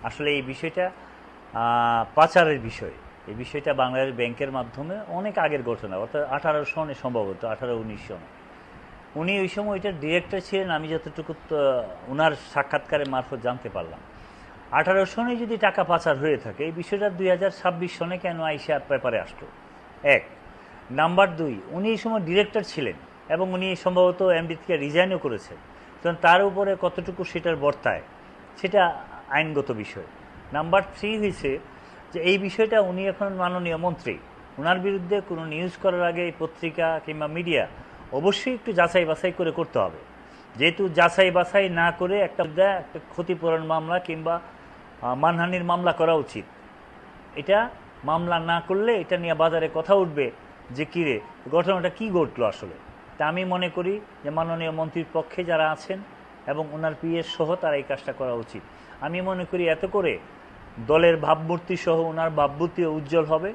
আসলে এই বিষয়টা পাচারের বিষয়। এই বিষয়টা বাংলাদেশ ব্যাংকের মাধ্যমে অনেক আগের ঘটনা, অর্থাৎ 18 সনে, সম্ভবত 18-19 সনে উনি ওই সময় ওইটার ডিরেক্টর ছিলেন। আমি যতটুকু ওনার সাক্ষাৎকারের মারফত জানতে পারলাম, 18 সনে যদি টাকা পাচার হয়ে থাকে, এই বিষয়টা 2026 সনে কেন আইসা পেপারে আসলো? এক। নাম্বার দুই, উনি এই সময় ডিরেক্টর ছিলেন এবং উনি সম্ভবত এমডি থেকে রিজাইনও করেছেন, কারণ তার উপরে কতটুকু সেটার বর্তায় সেটা আইনগত বিষয়। নাম্বার থ্রি হয়েছে যে এই বিষয়টা উনি এখন মাননীয় মন্ত্রী, ওনার বিরুদ্ধে কোনো নিউজ করার আগে এই পত্রিকা কিংবা মিডিয়া অবশ্যই একটু যাচাই বাছাই করে করতে হবে। যেহেতু যাচাই বাছাই না করে একটা ক্ষতিপূরণ মামলা কিংবা মানহানির মামলা করা উচিত। এটা মামলা না করলে এটা নিয়ে বাজারে কথা উঠবে যে কিরে ঘটনাটা কি ঘটলো আসলে। তা আমি মনে করি যে মাননীয় মন্ত্রীর পক্ষে যারা আছেন এবং ওনার পিএস সহ তারা এই কাজটা করা উচিত। আমি মনে করি এত করে দলের ভাবমূর্তি সহ ওনার ভাবমূর্তিও উজ্জ্বল হবে,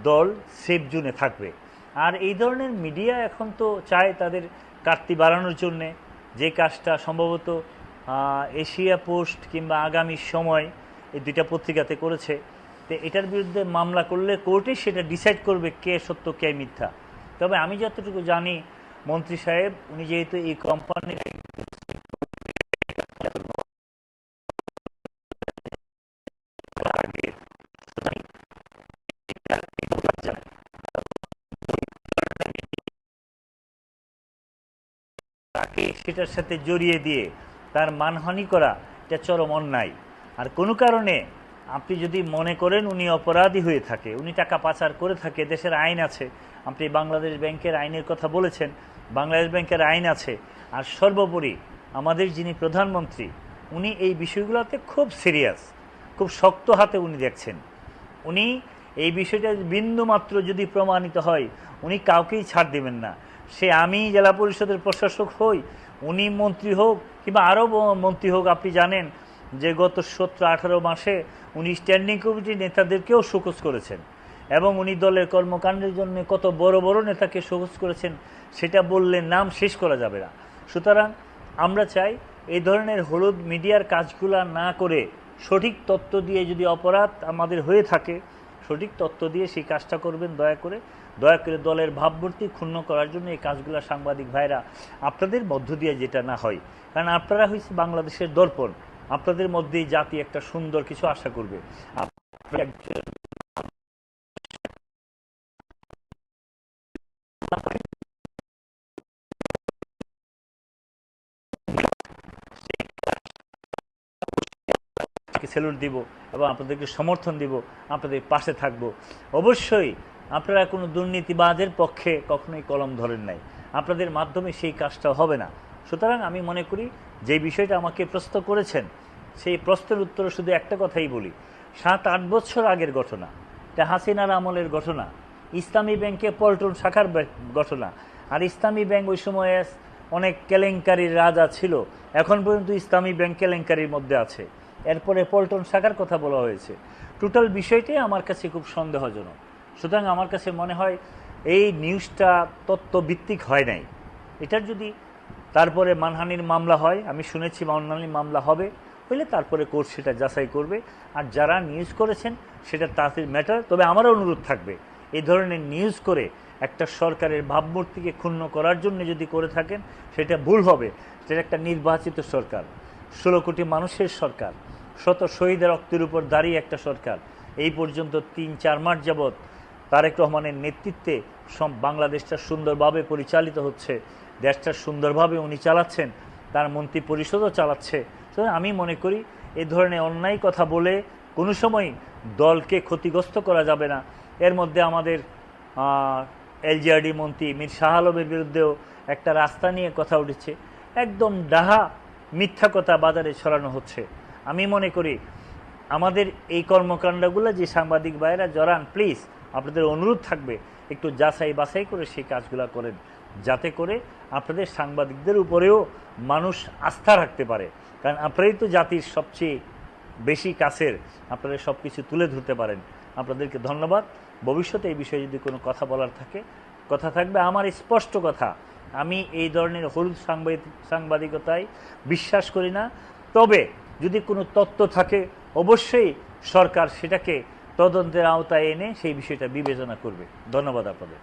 দল সেফ জোনে থাকবে। আর এই ধরনের মিডিয়া এখন তো চায় তাদের কাটতি বাড়ানোর জন্যে, যে কাজটা সম্ভবত এশিয়া পোস্ট কিংবা আগামী সময় এই দুইটা পত্রিকাতে করেছে। তো এটার বিরুদ্ধে মামলা করলে কোর্টে সেটা ডিসাইড করবে কে সত্য কে মিথ্যা। তবে আমি যতটুকু জানি মন্ত্রী সাহেব উনি যেহেতু এই কোম্পানির তাকে সেটার সাথে জড়িয়ে দিয়ে তার মানহানি করা এটা চরম অন্যায়। আর কোনো কারণে আপনি যদি মনে করেন উনি অপরাধী হয়ে থাকে, উনি টাকা পাচার করে থাকে, দেশের আইন আছে। আপনি বাংলাদেশ ব্যাংকের আইনের কথা বলেছেন, বাংলাদেশ ব্যাংকের আইন আছে। আর সর্বোপরি আমাদের যিনি প্রধানমন্ত্রী উনি এই বিষয়গুলোতে খুব সিরিয়াস, খুব শক্ত হাতে উনি দেখছেন। উনি এই বিষয়টা বিন্দুমাত্র যদি প্রমাণিত হয় উনি কাউকেই ছাড় দেবেন না। সে আমি জেলা পরিষদের প্রশাসক হই, উনি মন্ত্রী হোক কিংবা আরও মন্ত্রী হোক। আপনি জানেন যে গত 17-18 মাসে উনি স্ট্যান্ডিং কমিটির নেতাদেরকেও শোকজ করেছেন এবং উনি দলের কর্মকাণ্ডের জন্য কত বড় বড় নেতাকে শোকজ করেছেন সেটা বললে নাম শেষ করা যাবে না। সুতরাং আমরা চাই এই ধরনের হলুদ মিডিয়ার কাজগুলা না করে সঠিক তথ্য দিয়ে, যদি অপরাধ আমাদের হয়ে থাকে সঠিক তথ্য দিয়ে সেই কাজটা করবেন। দয়া করে দলের ভাবমূর্তি ক্ষুণ্ণ করার জন্য এই কাজগুলো সাংবাদিক ভাইরা আপনাদের মধ্য দিয়ে যেটা না হয়, কারণ আপনারা হয়েছে বাংলাদেশের দর্পণ। আপনাদের মধ্যেই জাতি একটা সুন্দর কিছু আশা করবে। স্যালুট দিব এবং আপনাদেরকে সমর্থন দিব, আপনাদের পাশে থাকব। অবশ্যই আপনারা কোনো দুর্নীতিবাজের পক্ষে কখনোই কলম ধরেন নাই, আপনাদের মাধ্যমে সেই কাজটা হবে না। সুতরাং আমি মনে করি যে বিষয়টা আমাকে প্রশ্ন করেছেন সেই প্রশ্নের উত্তরে শুধু একটা কথাই বলি, 7-8 বছর আগের ঘটনা, এটা হাসিনার আমলের ঘটনা, ইসলামী ব্যাংকে পল্টন শাখার ঘটনা। আর ইসলামী ব্যাংক ওই সময়ে অনেক কেলেঙ্কারির রাজা ছিল, এখন পর্যন্ত ইসলামী ব্যাংক কেলেঙ্কারির মধ্যে আছে। এরপরে পল্টন শাখার কথা বলা হয়েছে। টোটাল বিষয়টাই আমার কাছে খুব সন্দেহজনক। সুতরাং আমার কাছে মনে হয় এই নিউজটা তথ্যভিত্তিক হয় নাই। এটার যদি তারপরে মানহানির মামলা হয়, আমি শুনেছি মানহানির মামলা হবে, হইলে তারপরে কোর্ট সেটা যাচাই করবে। আর যারা নিউজ করেছেন সেটা তাদের ম্যাটার। তবে আমারও অনুরোধ থাকবে, এই ধরনের নিউজ করে একটা সরকারের ভাবমূর্তিকে ক্ষুণ্ণ করার জন্য যদি করে থাকেন সেটা ভুল হবে। সেটা একটা নির্বাচিত সরকার, 16 কোটি মানুষের সরকার, শত শহীদের রক্তের উপর দাঁড়িয়ে একটা সরকার। এই পর্যন্ত 3-4 মাস যাবৎ তারেক রহমানের নেতৃত্বে বাংলাদেশটা সুন্দরভাবে পরিচালিত হচ্ছে, দেশটা সুন্দরভাবে উনি চালাচ্ছেন, তার মন্ত্রী পরিষদও চালাচ্ছে। তো আমি মনে করি এই ধরনের অন্যায় কথা বলে কোনো সময় দলকে ক্ষতিগ্রস্ত করা যাবে না। এর মধ্যে আমাদের এলজিআরডি মন্ত্রী মীর শাহ আলমের বিরুদ্ধেও একটা রাস্তা নিয়ে কথা উঠেছে, একদম ডাহা মিথ্যা কথা বাজারে ছড়ানো হচ্ছে। আমি মনে করি আমাদের এই কর্মকাণ্ডগুলো যে সাংবাদিক ভাইরা জড়ান, প্লিজ আপনাদের অনুরোধ থাকবে একটু যাচাই বাছাই করে সেই কাজগুলো করেন, যাতে করে আপনাদের সাংবাদিকদের উপরেও মানুষ আস্থা রাখতে পারে। কারণ আপনারাই তো জাতির সবচেয়ে বেশি কাছের, আপনারা সব কিছু তুলে ধরতে পারেন। আপনাদেরকে ধন্যবাদ। ভবিষ্যতে এই বিষয়ে যদি কোনো কথা বলার থাকে কথা থাকবে। আমার স্পষ্ট কথা, আমি এই ধরনের হলুদ সাংবাদিকতায় বিশ্বাস করি না। তবে যদি কোনো তথ্য থাকে অবশ্যই সরকার সেটাকে তদন্তের আওতায় এনে সেই বিষয়টা বিবেচনা করবে। ধন্যবাদ আপনাদের।